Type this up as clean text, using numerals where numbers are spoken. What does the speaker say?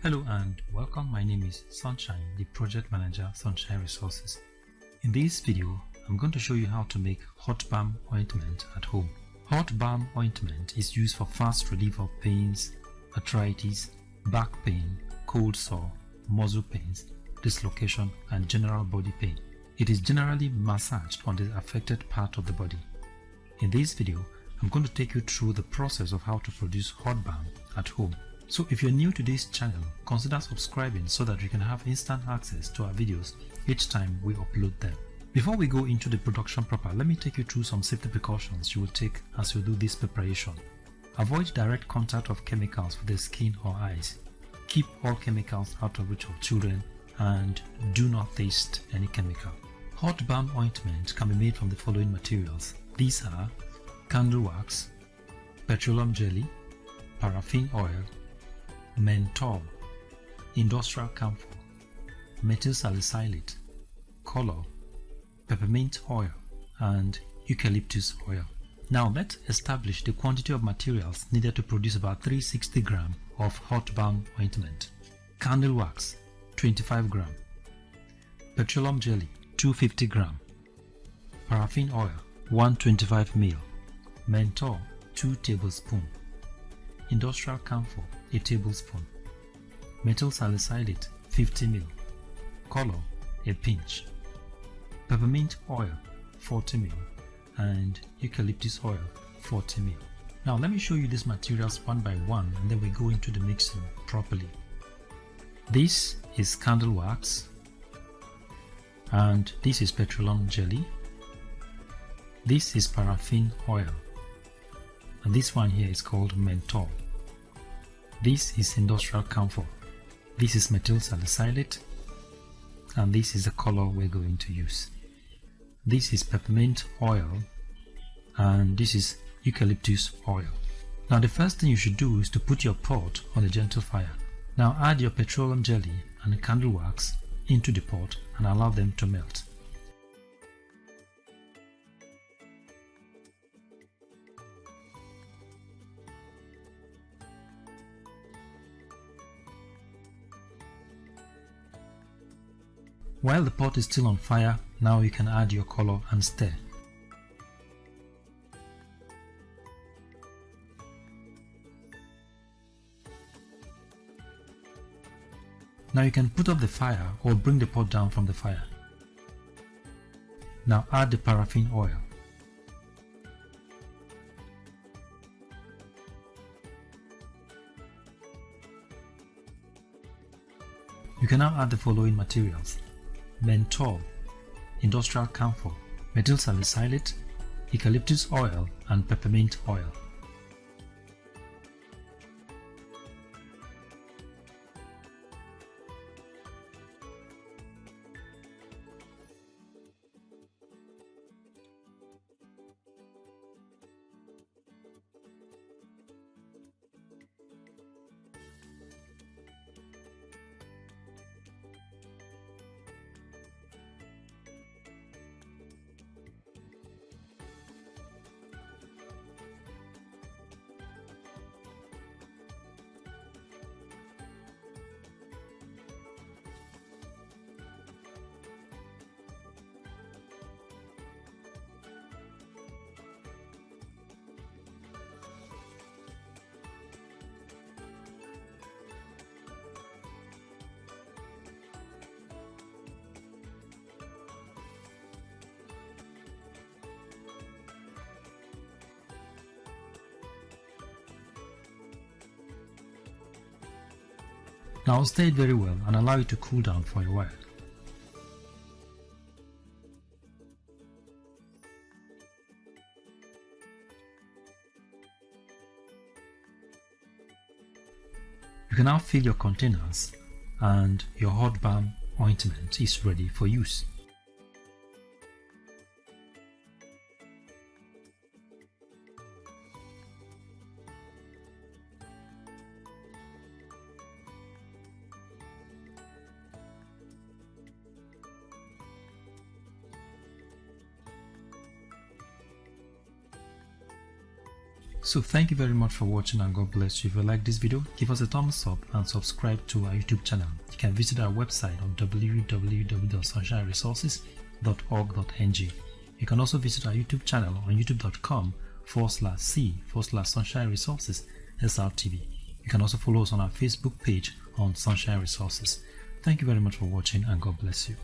Hello and welcome. My name is Sunshine, the project manager, Sunshine Resources. In this video, I'm going to show you how to make hot balm ointment at home. Hot balm ointment is used for fast relief of pains, arthritis, back pain, cold sore, muscle pains, dislocation, and general body pain. It is generally massaged on the affected part of the body. In this video, I'm going to take you through the process of how to produce hot balm at home. So if you're new to this channel, consider subscribing so that you can have instant access to our videos each time we upload them. Before we go into the production proper, let me take you through some safety precautions you will take as you do this preparation. Avoid direct contact of chemicals with the skin or eyes. Keep all chemicals out of reach of children and do not taste any chemical. Hot balm ointment can be made from the following materials. These are candle wax, petroleum jelly, paraffin oil, menthol, industrial camphor, methyl salicylate, color, peppermint oil, and eucalyptus oil. Now let's establish the quantity of materials needed to produce about 360 grams of hot balm ointment. Candle wax 25 grams, petroleum jelly 250 grams, paraffin oil 125 ml, menthol 2 tablespoons, industrial camphor 1 tablespoon, methyl salicylate 50 ml, color a pinch, peppermint oil 40 ml, and eucalyptus oil 40 ml. Now let me show you these materials one by one and then we go into the mixing properly. This is candle wax and this is petroleum jelly. This is paraffin oil and this one here is called menthol. This is industrial camphor. This is methyl salicylate and this is the color we're going to use. This is peppermint oil and this is eucalyptus oil. Now the first thing you should do is to put your pot on a gentle fire. Now add your petroleum jelly and candle wax into the pot and allow them to melt. While the pot is still on fire, now you can add your color and stir. Now you can put off the fire or bring the pot down from the fire. Now add the paraffin oil. You can now add the following materials: menthol, industrial camphor, methyl salicylate, eucalyptus oil, and peppermint oil. Now stir it very well and allow it to cool down for a while. You can now fill your containers and your hot balm ointment is ready for use. So thank you very much for watching, and God bless you. If you like this video, give us a thumbs up and subscribe to our YouTube channel. You can visit our website on www.sunshineresources.org.ng. You can also visit our YouTube channel on youtube.com/c/Sunshine Resources SRTV. You can also follow us on our Facebook page on Sunshine Resources. Thank you very much for watching, and God bless you.